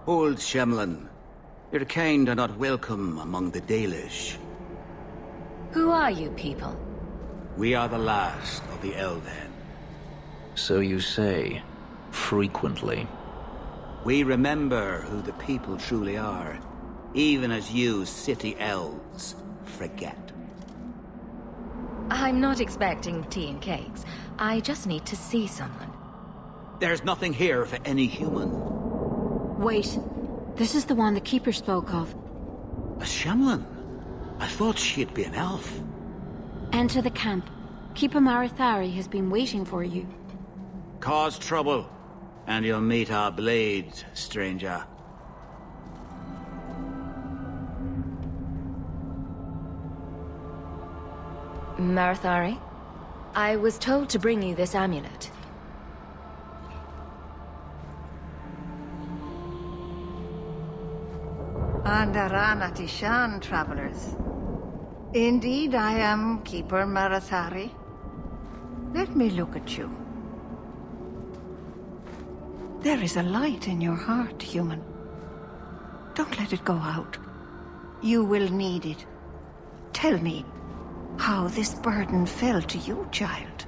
Old Shemlin, your kind are not welcome among the Dalish. Who are you people? We are the last of the Elven. So you say, frequently. We remember who the people truly are, even as you city elves forget. I'm not expecting tea and cakes. I just need to see someone. There's nothing here for any human. Wait. This is the one the Keeper spoke of. A Shemlin? I thought she'd be an elf. Enter the camp. Keeper Marathari has been waiting for you. Cause trouble, and you'll meet our blades, stranger. Marathari? I was told to bring you this amulet. Andarana Tishan, travelers. Indeed, I am Keeper Marathari. Let me look at you. There is a light in your heart, human. Don't let it go out. You will need it. Tell me how this burden fell to you, child.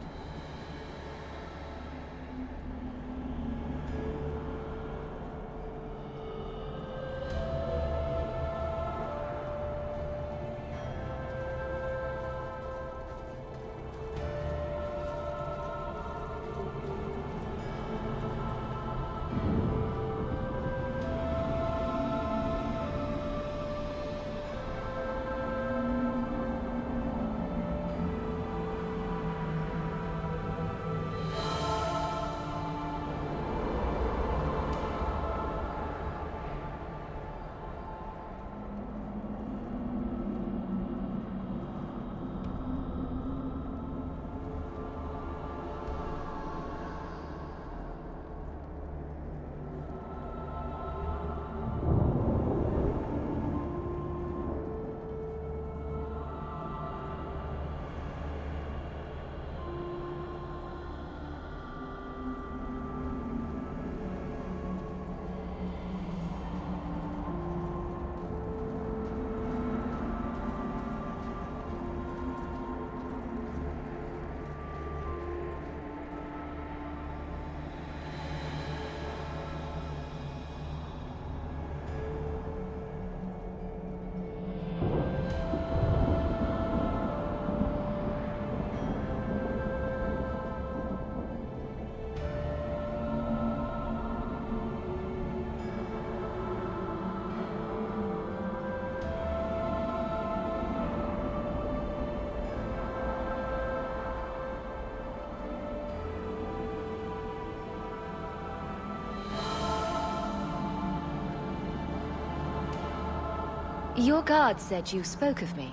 Your guard said you spoke of me.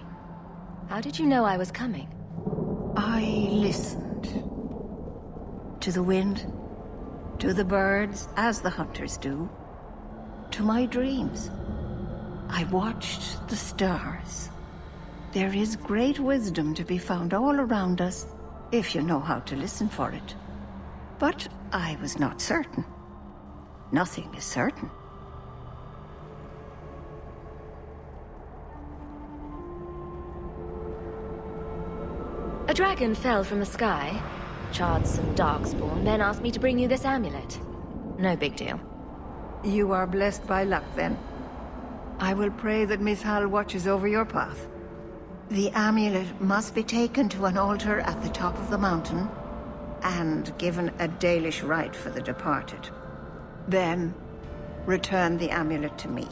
How did you know I was coming? I listened. To the wind, to the birds, as the hunters do. To my dreams. I watched the stars. There is great wisdom to be found all around us, if you know how to listen for it. But I was not certain. Nothing is certain. A dragon fell from the sky, charred some darkspawn, then asked me to bring you this amulet. No big deal. You are blessed by luck, then. I will pray that Mithal watches over your path. The amulet must be taken to an altar at the top of the mountain, and given a Dalish rite for the departed. Then, return the amulet to me.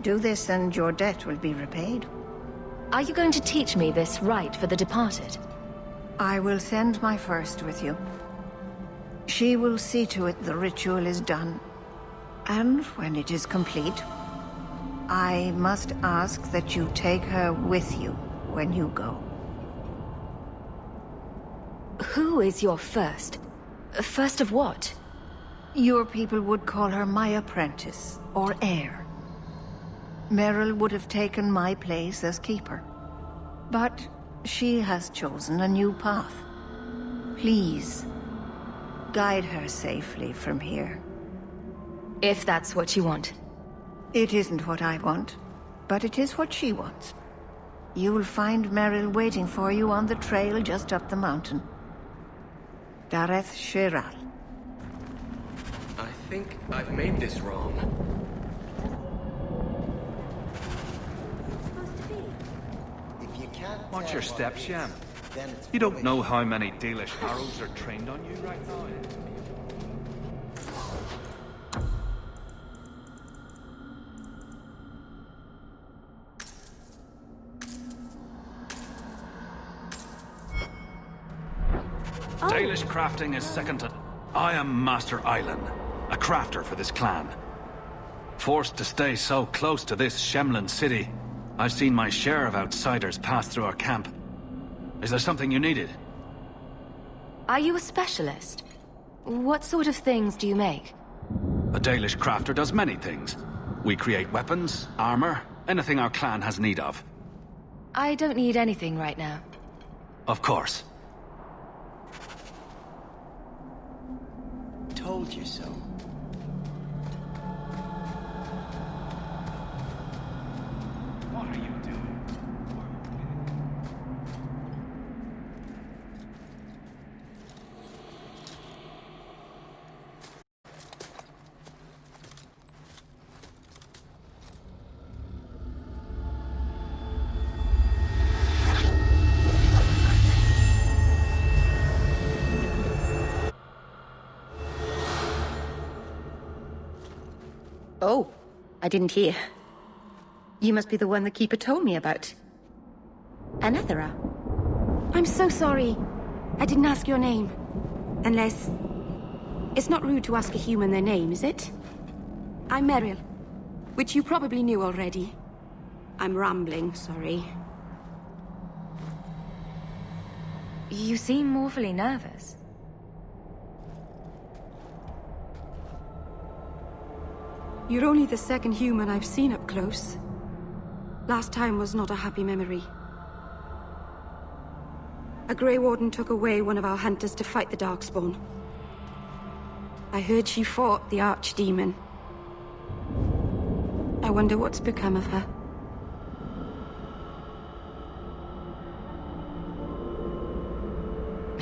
Do this and your debt will be repaid. Are you going to teach me this rite for the departed? I will send my first with you. She will see to it the ritual is done. And when it is complete, I must ask that you take her with you when you go. Who is your first? First of what? Your people would call her my apprentice, or heir. Merrill would have taken my place as keeper. But she has chosen a new path. Please, guide her safely from here. If that's what you want. It isn't what I want, but it is what she wants. You'll find Merrill waiting for you on the trail just up the mountain. Dareth Shiral. I think I've made this wrong. If you can't Watch tell your what step, it is, Shem. then it's You don't rubbish. know how many Dalish arrows are trained on you right now. Dalish crafting is second to... I am Master Island, a crafter for this clan. Forced to stay so close to this Shemlin city, I've seen my share of outsiders pass through our camp. Is there something you needed? Are you a specialist? What sort of things do you make? A Dalish crafter does many things. We create weapons, armor, anything our clan has need of. I don't need anything right now. Of course. Told you so. What are you doing? Oh, I didn't hear. You must be the one the Keeper told me about. Anethera. I'm so sorry. I didn't ask your name. Unless... It's not rude to ask a human their name, is it? I'm Merrill, which you probably knew already. I'm rambling, sorry. You seem awfully nervous. You're only the second human I've seen up close. Last time was not a happy memory. A Grey Warden took away one of our hunters to fight the Darkspawn. I heard she fought the Archdemon. I wonder what's become of her.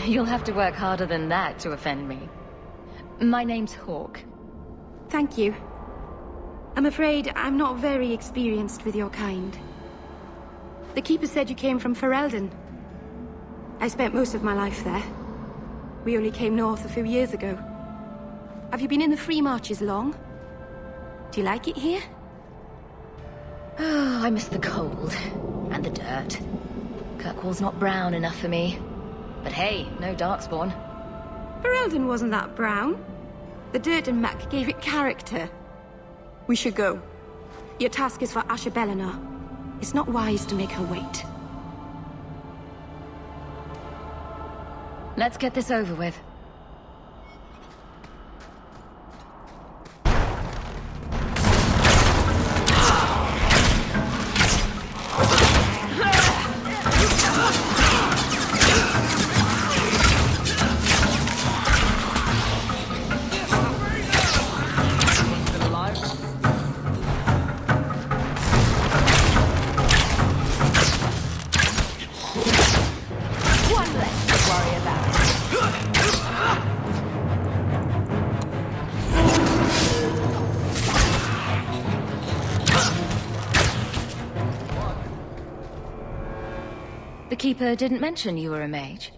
You'll have to work harder than that to offend me. My name's Hawke. Thank you. I'm afraid I'm not very experienced with your kind. The Keeper said you came from Ferelden. I spent most of my life there. We only came north a few years ago. Have you been in the Free Marches long? Do you like it here? Oh, I miss the cold. And the dirt. Kirkwall's not brown enough for me. But hey, no Darkspawn. Ferelden wasn't that brown. The dirt and muck gave it character. We should go. Your task is for Asher Bellinar. It's not wise to make her wait. Let's get this over with. The Keeper didn't mention you were a mage.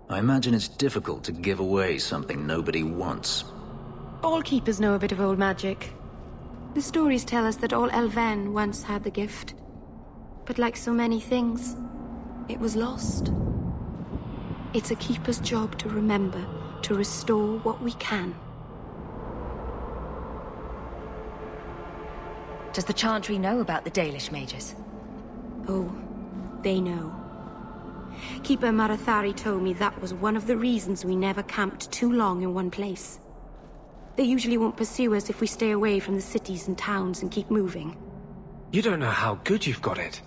I imagine it's difficult to give away something nobody wants. All Keepers know a bit of old magic. The stories tell us that all Elven once had the gift. But like so many things, it was lost. It's a Keeper's job to remember, to restore what we can. Does the Chantry know about the Dalish mages? Oh, they know. Keeper Marathari told me that was one of the reasons we never camped too long in one place. They usually won't pursue us if we stay away from the cities and towns and keep moving. You don't know how good you've got it.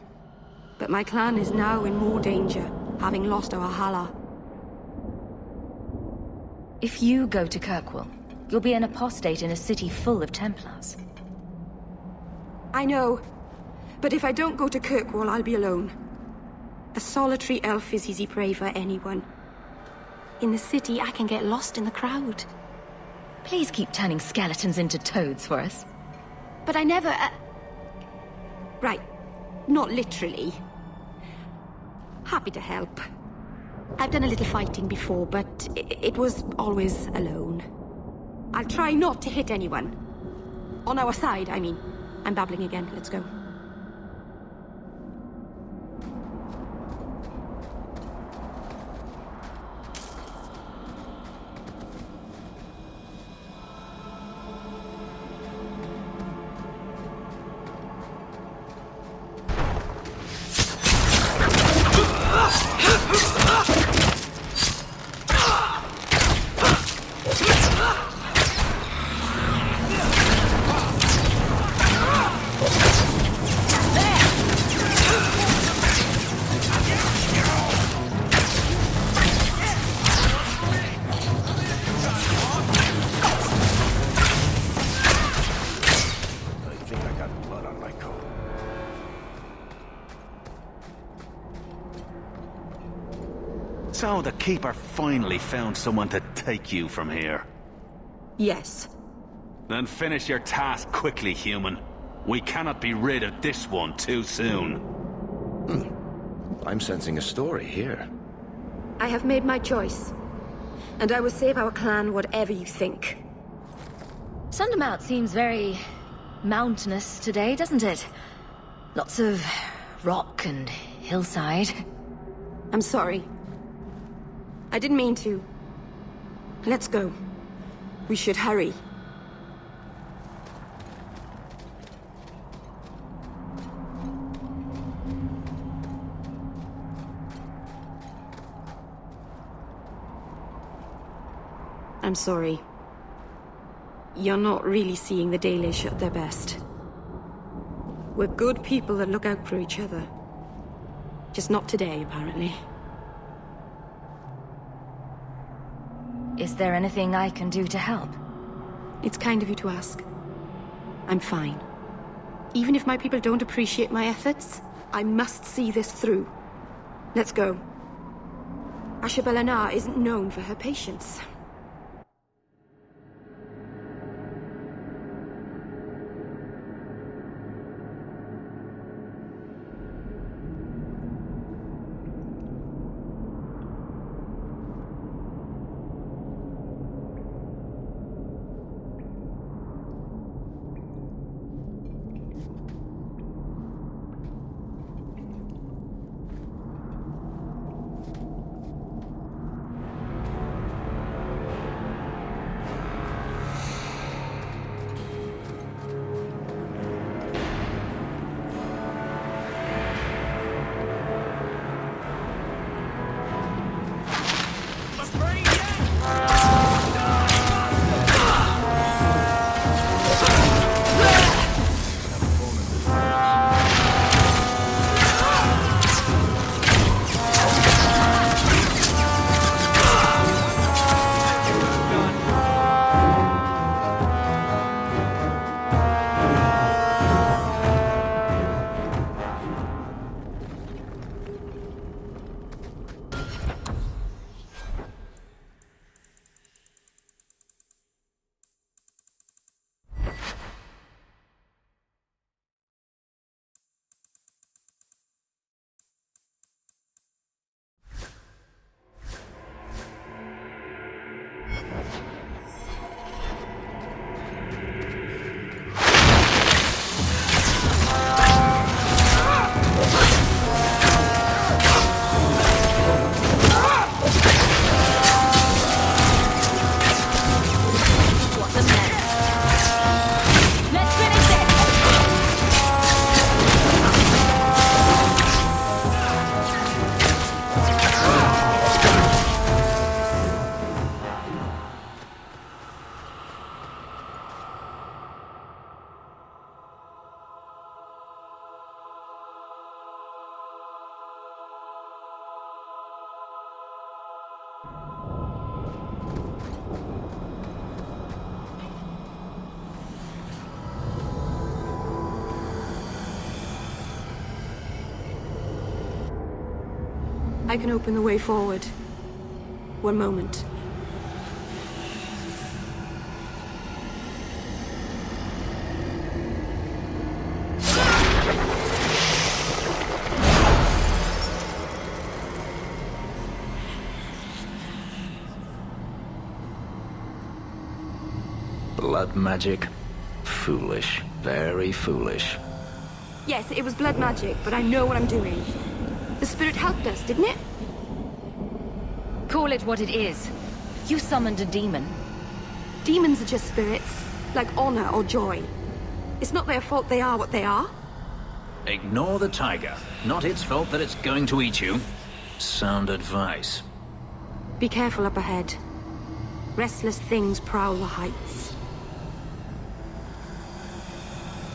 But my clan is now in more danger, having lost our Hala. If you go to Kirkwall, You'll be an apostate in a city full of Templars. I know. But if I don't go to Kirkwall, I'll be alone. A solitary elf is easy prey for anyone. In the city, I can get lost in the crowd. Please keep turning skeletons into toads for us. But I never... Right. Not literally. Happy to help. I've done a little fighting before, but it was always alone. I'll try not to hit anyone. On our side, I mean. I'm babbling again. Let's go. So the Keeper finally found someone to take you from here. Yes. Then finish your task quickly, human. We cannot be rid of this one too soon. I'm sensing a story here. I have made my choice. And I will save our clan whatever you think. Sundermount seems very mountainous today, doesn't it? Lots of rock and hillside. I'm sorry. I didn't mean to. Let's go. We should hurry. I'm sorry. You're not really seeing the Dalish at their best. We're good people that look out for each other. Just not today, apparently. Is there anything I can do to help? It's kind of you to ask. I'm fine. Even if my people don't appreciate my efforts, I must see this through. Let's go. Ashabel Anar isn't known for her patience. I can open the way forward. One moment. Blood magic? Foolish. Very foolish. Yes, it was blood magic, but I know what I'm doing. The spirit helped us, didn't it? Call it what it is. You summoned a demon. Demons are just spirits, like honor or joy. It's not their fault they are what they are. Ignore the tiger. Not its fault that it's going to eat you. Sound advice. Be careful up ahead. Restless things prowl the heights.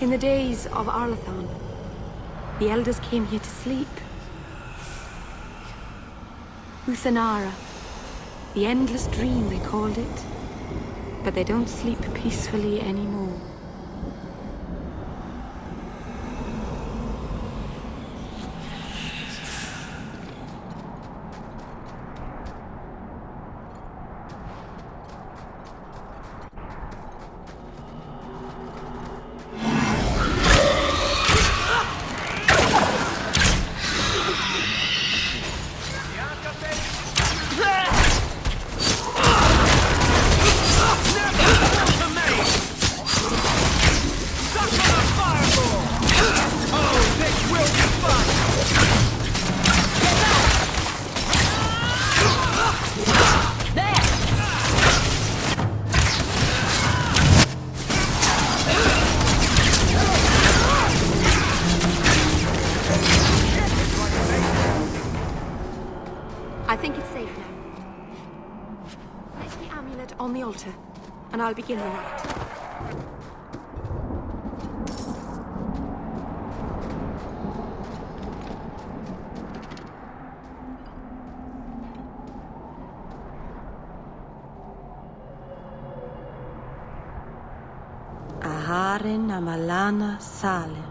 In the days of Arlathan, the elders came here to sleep. Uthanara. The endless dream, they called it. But they don't sleep peacefully anymore. I think it's safe now. Place the amulet on the altar, and I'll begin the rite. Aharin amalana salim.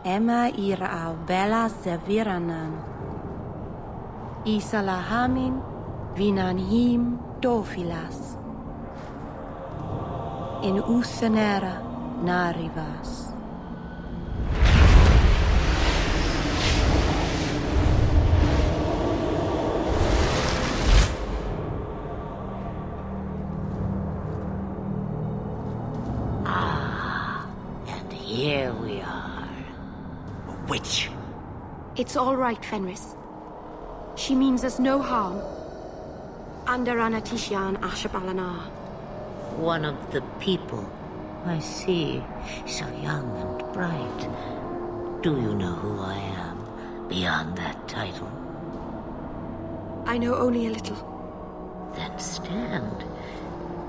Emma ira au bella zeviranan. Isalahamin vinanhim dofilas. In Uthanara narivas. And here we are. A witch. It's all right, Fenris. She means us no harm. Andarana Tishan Ashabalanar. One of the people. I see. So young and bright. Do you know who I am, beyond that title? I know only a little. Then stand.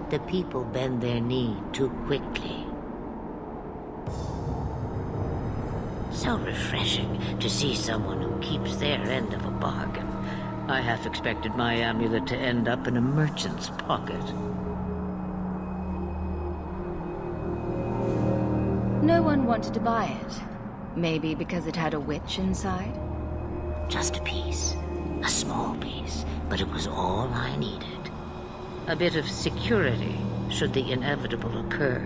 The people bend their knee too quickly. So refreshing to see someone who keeps their end of a bargain. I half expected my amulet to end up in a merchant's pocket. No one wanted to buy it. Maybe because it had a witch inside? Just a piece. A small piece. But it was all I needed. A bit of security, should the inevitable occur.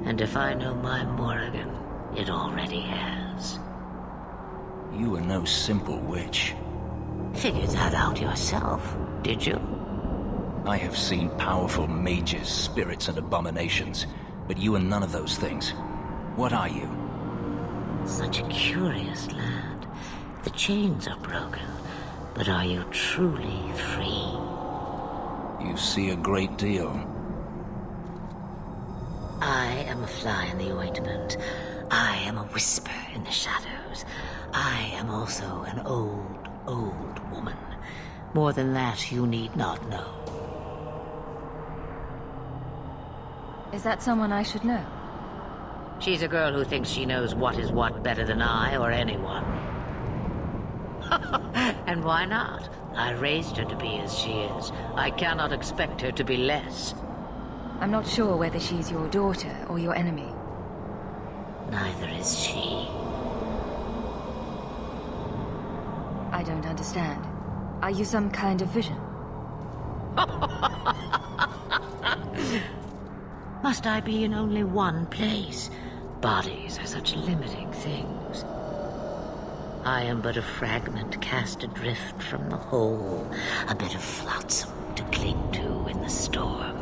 And if I know my Morrigan, it already has. You are no simple witch. Figured that out yourself, did you? I have seen powerful mages, spirits, and abominations, but you are none of those things. What are you? Such a curious land. The chains are broken, but are you truly free? You see a great deal. I am a fly in the ointment. I am a whisper in the shadows. I am also an old woman. More than that, you need not know. Is that someone I should know? She's a girl who thinks she knows what is what better than I or anyone. And why not? I raised her to be as she is. I cannot expect her to be less. I'm not sure whether she's your daughter or your enemy. Neither is she. I don't understand. Are you some kind of vision? Must I be in only one place? Bodies are such limiting things. I am but a fragment cast adrift from the whole, a bit of flotsam to cling to in the storm.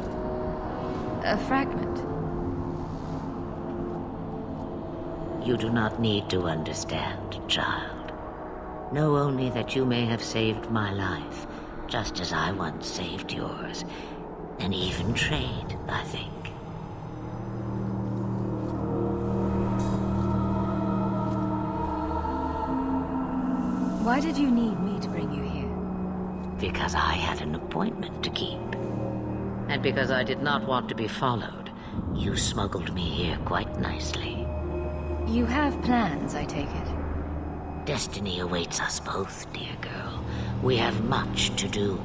A fragment? You do not need to understand, child. Know only that you may have saved my life, just as I once saved yours. An even trade, I think. Why did you need me to bring you here? Because I had an appointment to keep. And because I did not want to be followed, you smuggled me here quite nicely. You have plans, I take it. Destiny awaits us both, dear girl. We have much to do.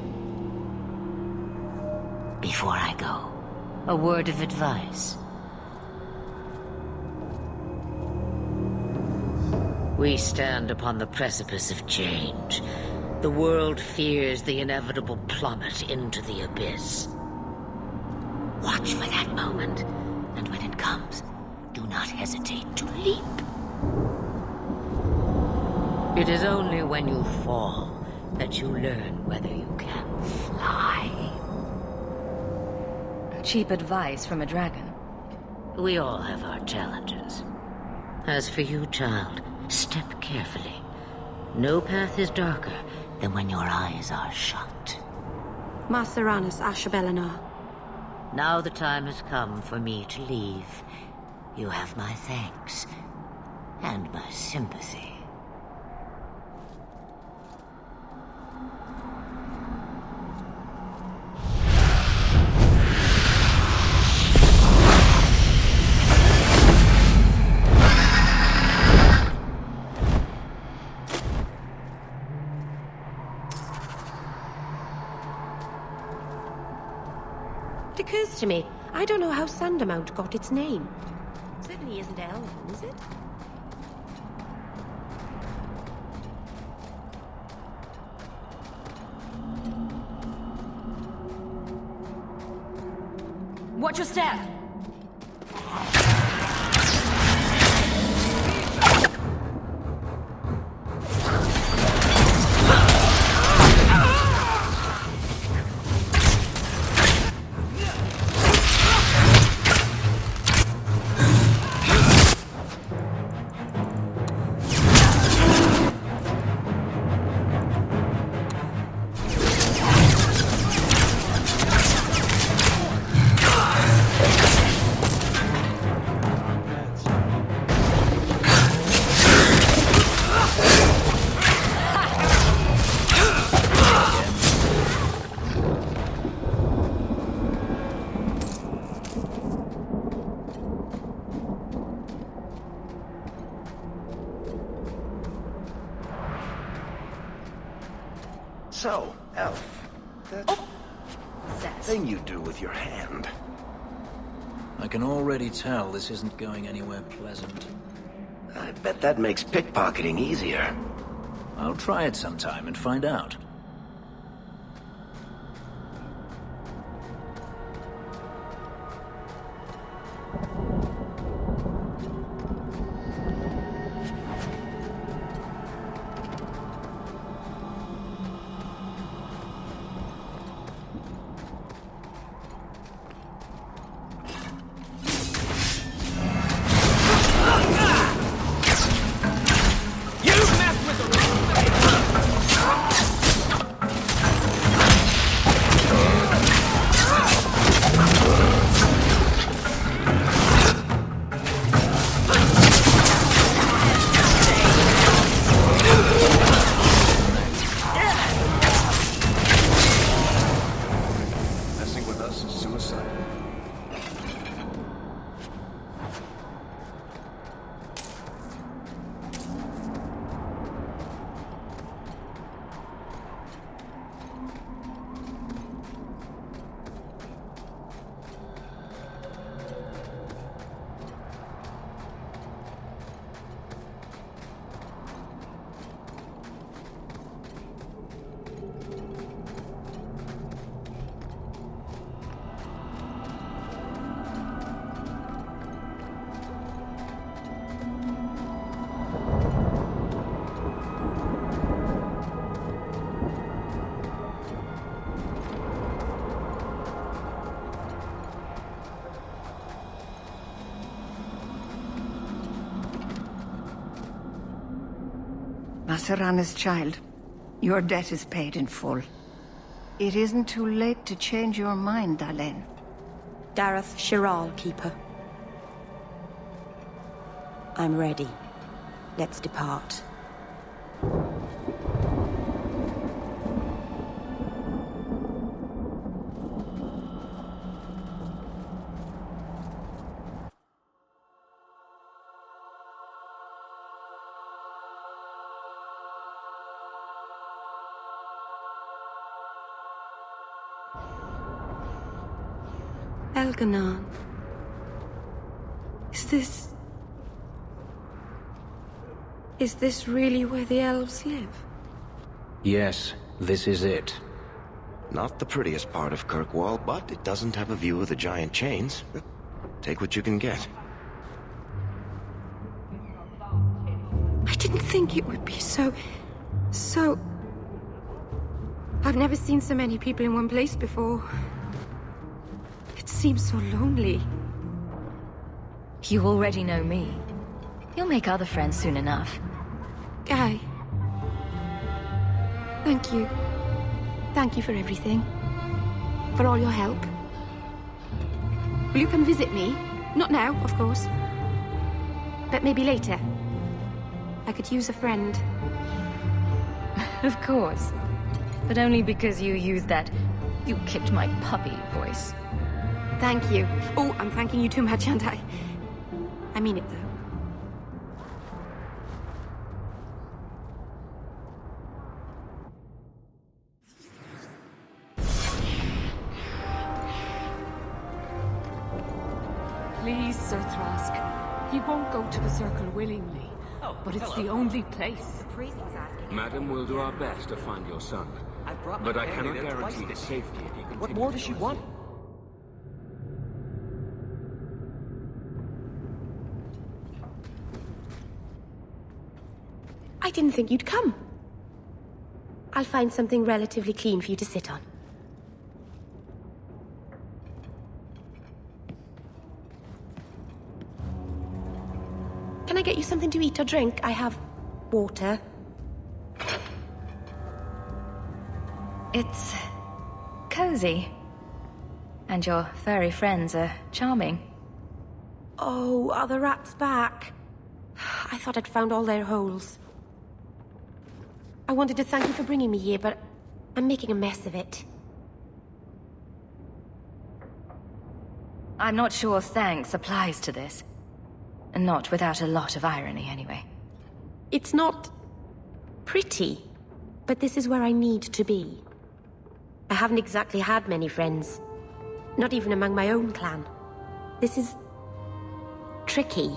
Before I go, a word of advice. We stand upon the precipice of change. The world fears the inevitable plummet into the abyss. Watch for that moment, and when it comes, do not hesitate to leap. It is only when you fall that you learn whether you can fly. Cheap advice from a dragon. We all have our challenges. As for you, child, step carefully. No path is darker than when your eyes are shut. Maceranus Ashbelenar. Now the time has come for me to leave. You have my thanks and my sympathy. It occurs to me, I don't know how Sandamount got its name. It certainly isn't Elven, is it? Watch your step! So, Elf, that thing you do with your hand. I can already tell this isn't going anywhere pleasant. I bet that makes pickpocketing easier. I'll try it sometime and find out. Masarana's child, your debt is paid in full. It isn't too late to change your mind, Dalen. Dareth Shiral, Keeper. I'm ready. Let's depart. Elganon. Is this really where the elves live? Yes, this is it. Not the prettiest part of Kirkwall, but it doesn't have a view of the giant chains. Take what you can get. I didn't think it would be so... I've never seen so many people in one place before. It seems so lonely. You already know me. You'll make other friends soon enough. Guy. Thank you. Thank you for everything. For all your help. Will you come visit me? Not now, of course. But maybe later. I could use a friend. Of course. But only because you used that "you kicked my puppy" voice. Thank you. Oh, I'm thanking you too much, aren't I? I mean it, though. Please, Sir Thrask. He won't go to the Circle willingly. But it's the only place. Madam, we'll do our best to find your son. But I cannot guarantee his safety if he continues. What more does she want? I didn't think you'd come. I'll find something relatively clean for you to sit on. Can I get you something to eat or drink? I have water. It's cozy. And your furry friends are charming. Oh, are the rats back? I thought I'd found all their holes. I wanted to thank you for bringing me here, but I'm making a mess of it. I'm not sure thanks applies to this. Not without a lot of irony, anyway. It's not pretty, but this is where I need to be. I haven't exactly had many friends. Not even among my own clan. This is... tricky.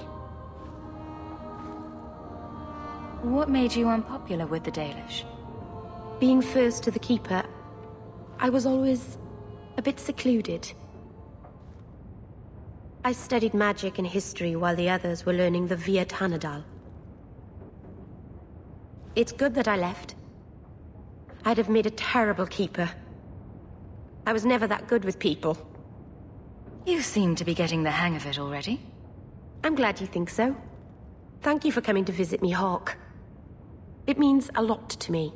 What made you unpopular with the Dalish? Being first to the Keeper, I was always a bit secluded. I studied magic and history while the others were learning the Via Tanadal. It's good that I left. I'd have made a terrible Keeper. I was never that good with people. You seem to be getting the hang of it already. I'm glad you think so. Thank you for coming to visit me, Hawke. It means a lot to me.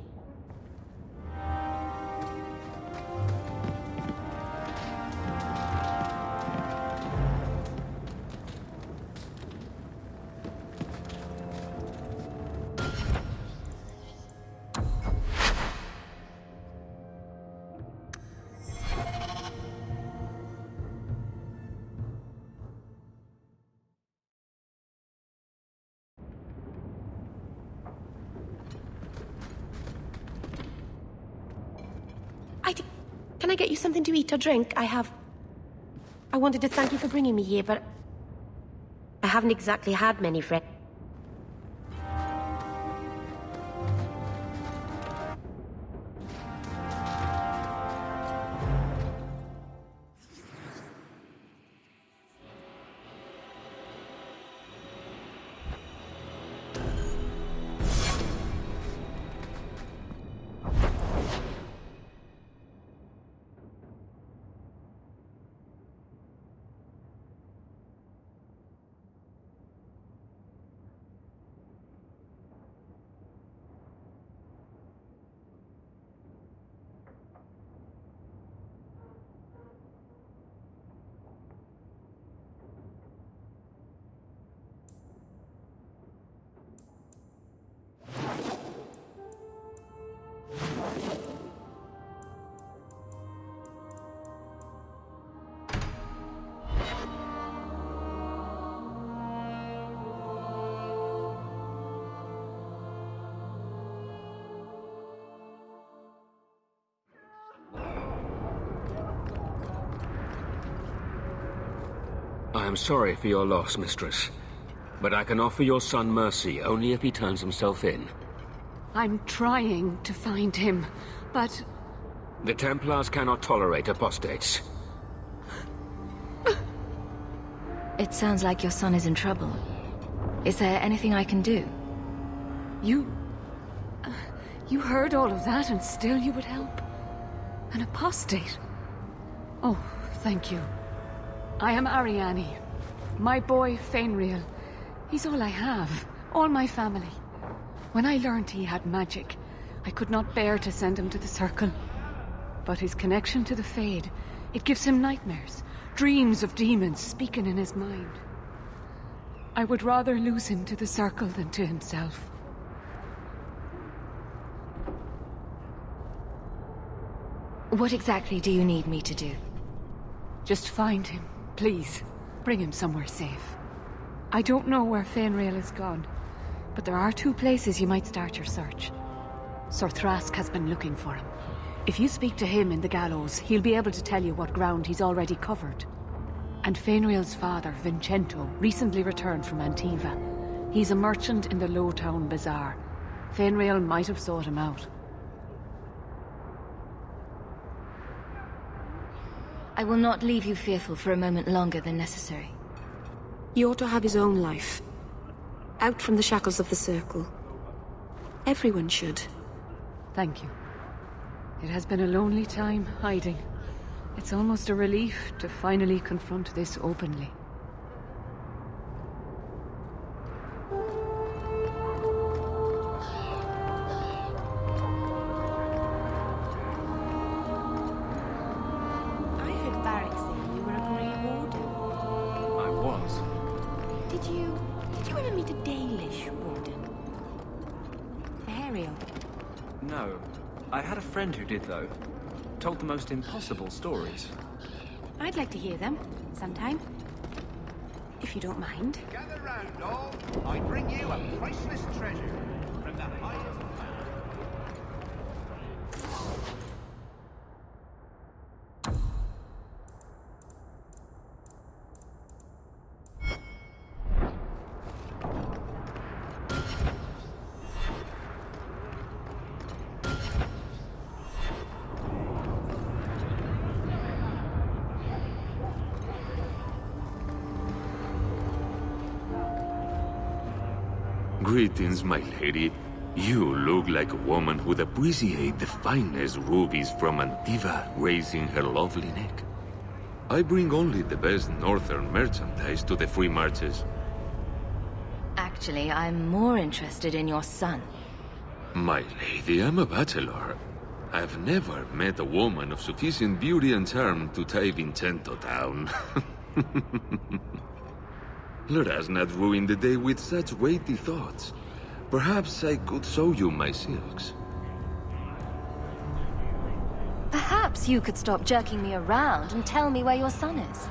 Can I get you something to eat or drink? I wanted to thank you for bringing me here, but... I haven't exactly had many friends. I am sorry for your loss, mistress. But I can offer your son mercy only if he turns himself in. I'm trying to find him, but... The Templars cannot tolerate apostates. It sounds like your son is in trouble. Is there anything I can do? You heard all of that and still you would help? An apostate? Oh, thank you. I am Ariane. My boy, Fainriel. He's all I have. All my family. When I learned he had magic, I could not bear to send him to the Circle. But his connection to the Fade, it gives him nightmares. Dreams of demons speaking in his mind. I would rather lose him to the Circle than to himself. What exactly do you need me to do? Just find him, please. Bring him somewhere safe. I don't know where Fainriel is gone, but there are 2 places you might start your search. Sir Thrask has been looking for him. If you speak to him in the gallows, he'll be able to tell you what ground he's already covered. And Fainriel's father, Vincento, recently returned from Antiva. He's a merchant in the Lowtown Bazaar. Fainriel might have sought him out. I will not leave you fearful for a moment longer than necessary. He ought to have his own life. Out from the shackles of the Circle. Everyone should. Thank you. It has been a lonely time hiding. It's almost a relief to finally confront this openly. I heard Varric say you were a Grey Warden. I was. Did you ever meet a Dalish Warden? Ariel? No. I had a friend who did, though. Told the most impossible stories. I'd like to hear them, sometime. If you don't mind. Gather round, all. I bring you a priceless treasure from the highest... Greetings, my lady. You look like a woman who'd appreciate the finest rubies from Antiva raising her lovely neck. I bring only the best northern merchandise to the free marches. Actually, I'm more interested in your son. My lady, I'm a bachelor. I've never met a woman of sufficient beauty and charm to tie Vincento down. Let us not ruin the day with such weighty thoughts. Perhaps I could show you my silks. Perhaps you could stop jerking me around and tell me where your son is.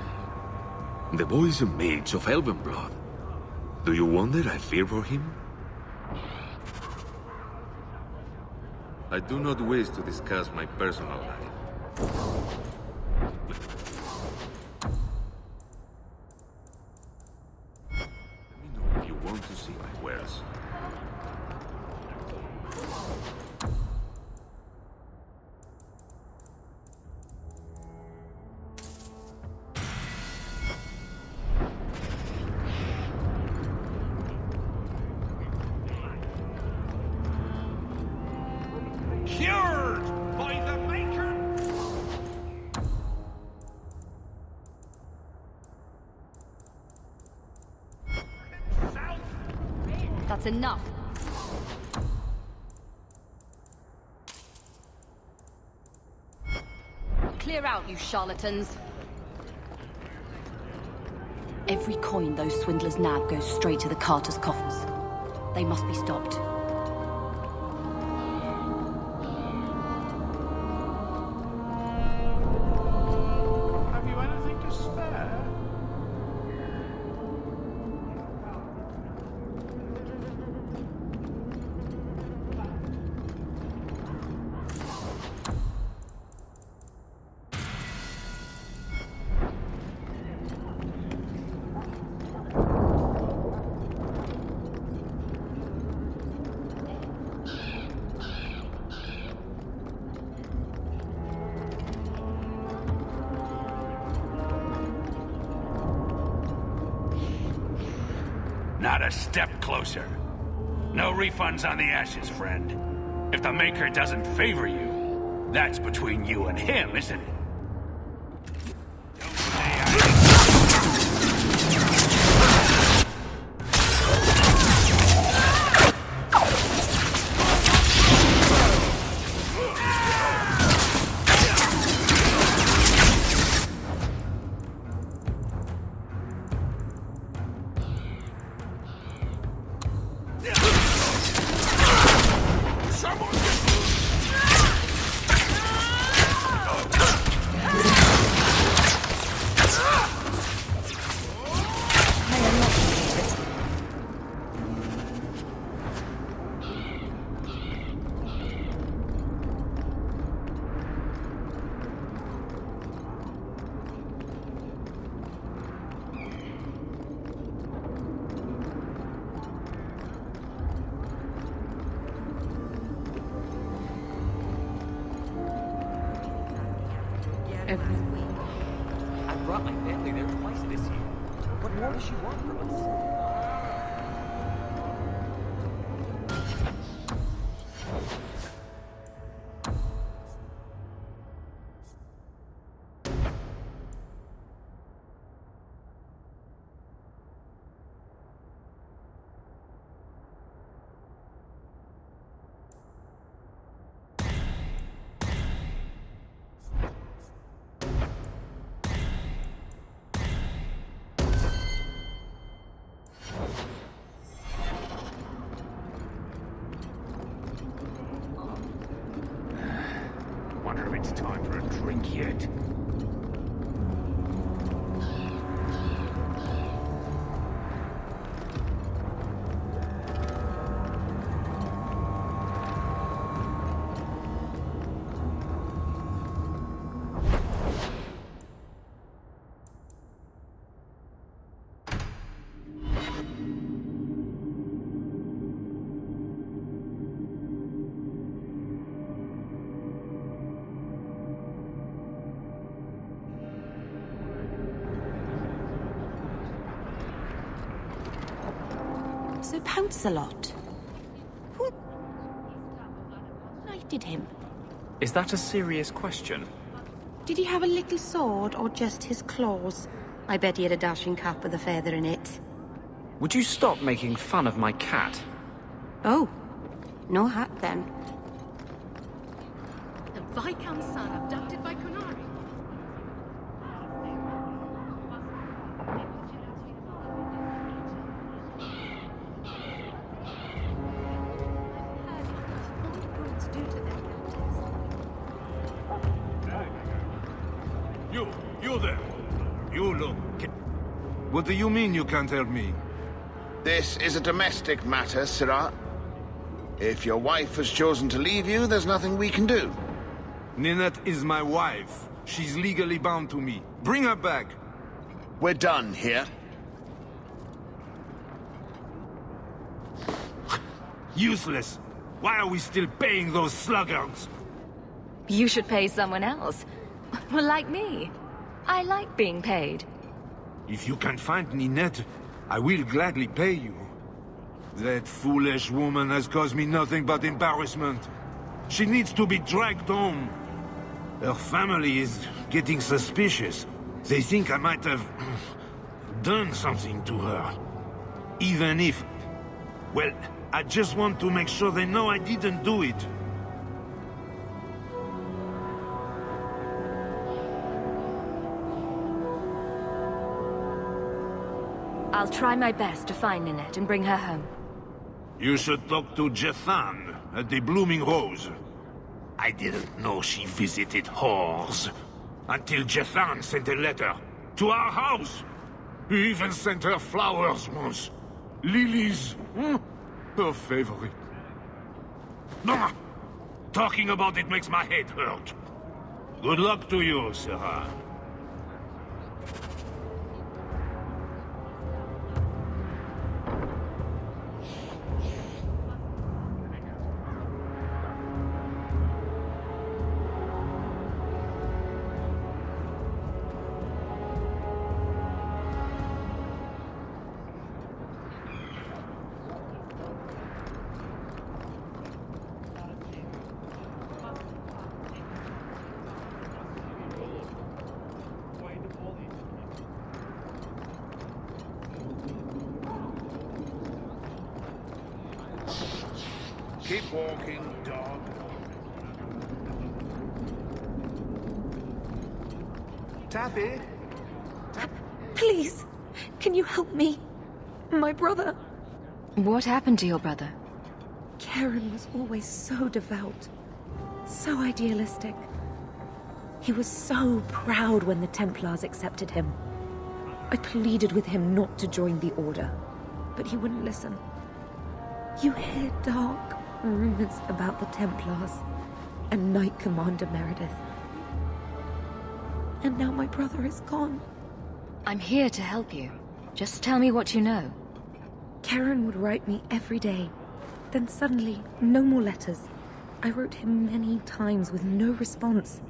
The boy is a mage of elven blood. Do you wonder I fear for him? I do not wish to discuss my personal life. Want to see my wares. Cured by the Maker! That's enough. Clear out, you charlatans. Every coin those swindlers nab goes straight to the carters' coffers. They must be stopped. Have you anything to spare? Not a step closer. No refunds on the ashes, friend. If the Maker doesn't favor you, that's between you and him, isn't it? I brought my family there twice this year. What more does she want from us? Wonder if it's time for a drink yet. So Pouncelot. Who knighted him? Is that a serious question? Did he have a little sword or just his claws? I bet he had a dashing cap with a feather in it. Would you stop making fun of my cat? Oh, no hat then. The Viscount's son abducted by Qunari. You there. You look... What do you mean you can't help me? This is a domestic matter, Sirrah. If your wife has chosen to leave you, there's nothing we can do. Ninette is my wife. She's legally bound to me. Bring her back. We're done here. Useless. Why are we still paying those sluggards? You should pay someone else. Well, like me. I like being paid. If you can find Ninette, I will gladly pay you. That foolish woman has caused me nothing but embarrassment. She needs to be dragged home. Her family is getting suspicious. They think I might have done something to her. Even if... Well, I just want to make sure they know I didn't do it. I'll try my best to find Ninette and bring her home. You should talk to Jethan at the Blooming Rose. I didn't know she visited whores. Until Jethan sent a letter to our house. He even sent her flowers once. Lilies. Her favorite. No! Talking about it makes my head hurt. Good luck to you, Sirrah. Keep walking, dog. Taffy? Please, can you help me? My brother. What happened to your brother? Karen was always so devout, so idealistic. He was so proud when the Templars accepted him. I pleaded with him not to join the Order, but he wouldn't listen. You hear dark rumors about the Templars and Knight Commander Meredith. And now my brother is gone. I'm here to help you. Just tell me what you know. Karen would write me every day. Then suddenly, no more letters. I wrote him many times with no response.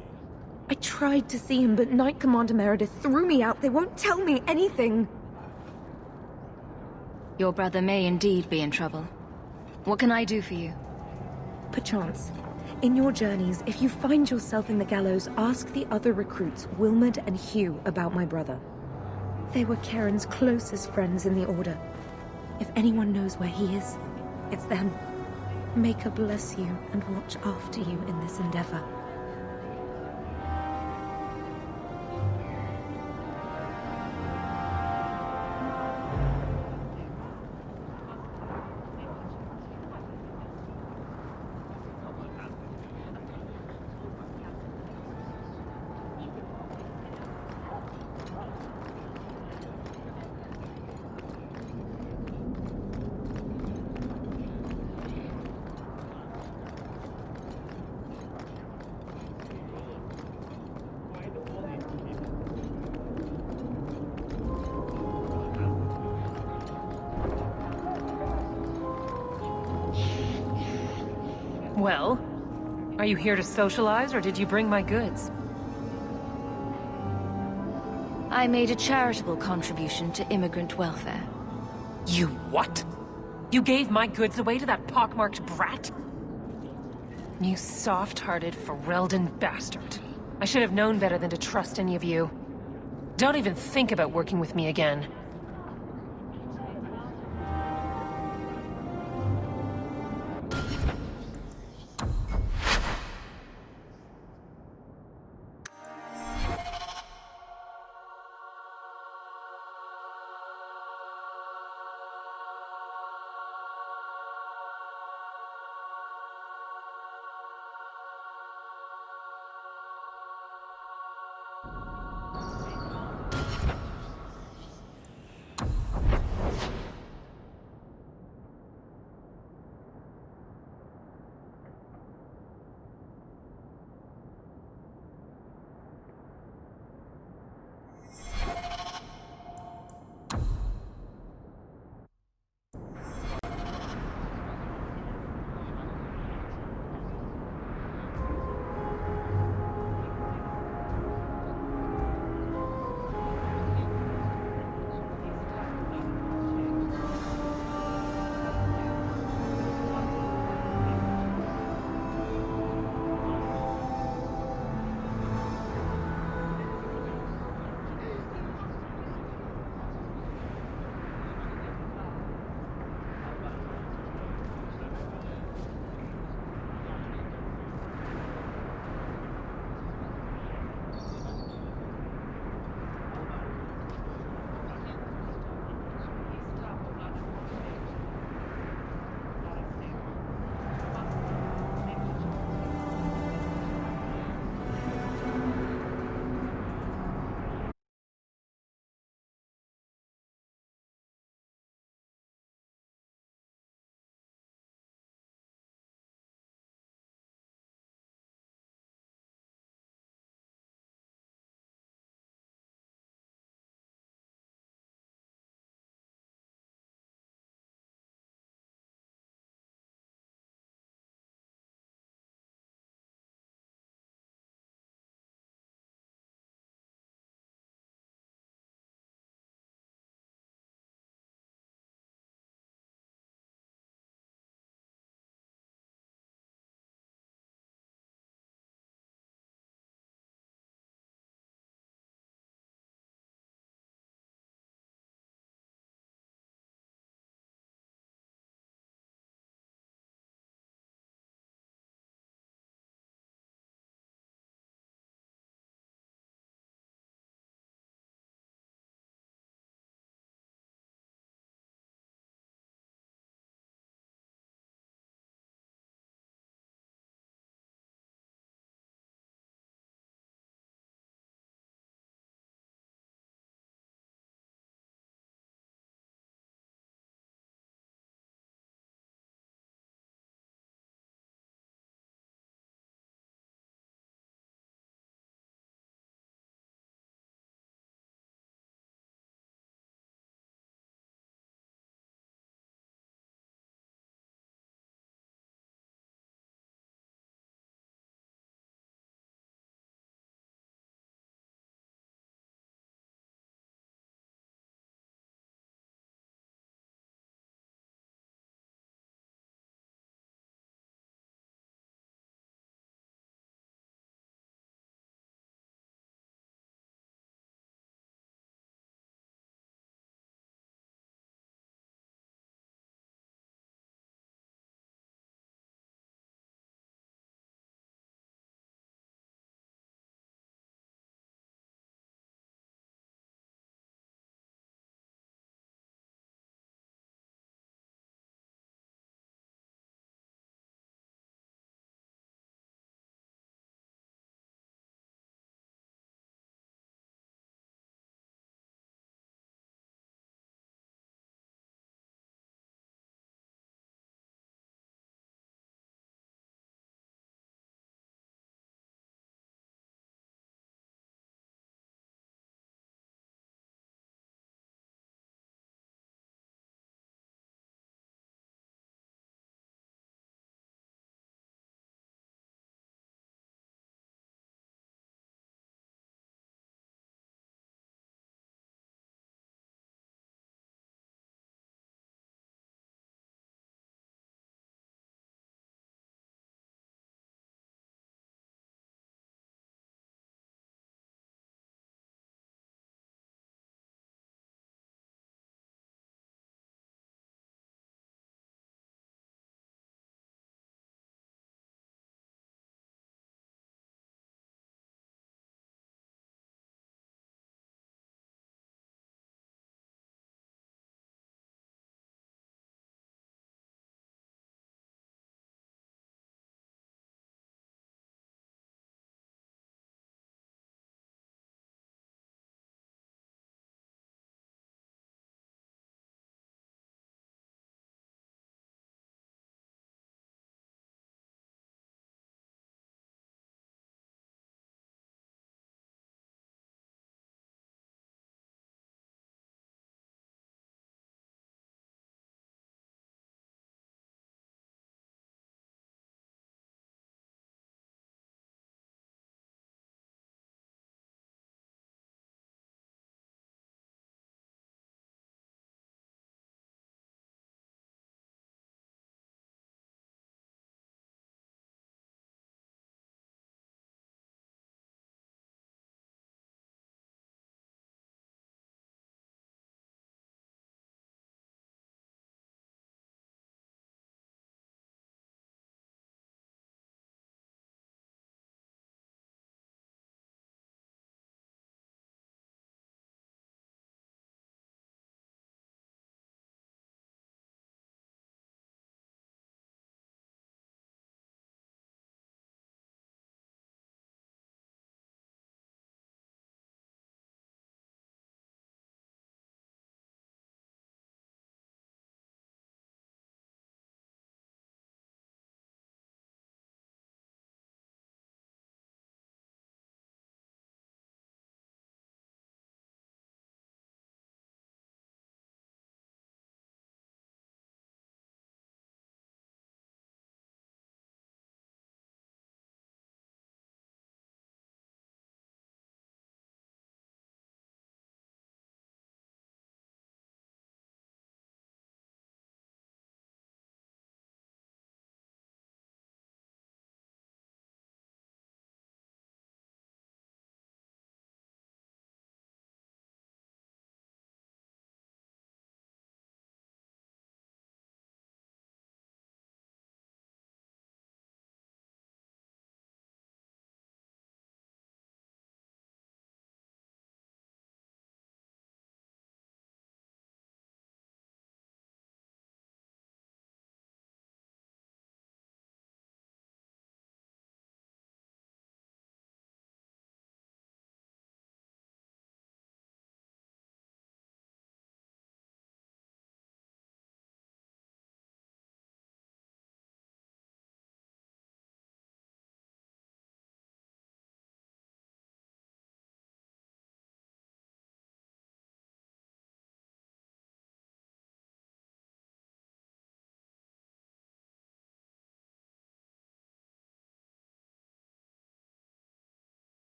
I tried to see him, but Knight Commander Meredith threw me out. They won't tell me anything. Your brother may indeed be in trouble. What can I do for you? Perchance. In your journeys, if you find yourself in the gallows, ask the other recruits, Wilmod and Hugh, about my brother. They were Karen's closest friends in the Order. If anyone knows where he is, it's them. May God bless you and watch after you in this endeavor. Well, are you here to socialize, or did you bring my goods? I made a charitable contribution to immigrant welfare. You what? You gave my goods away to that pockmarked brat? You soft-hearted Ferelden bastard. I should have known better than to trust any of you. Don't even think about working with me again.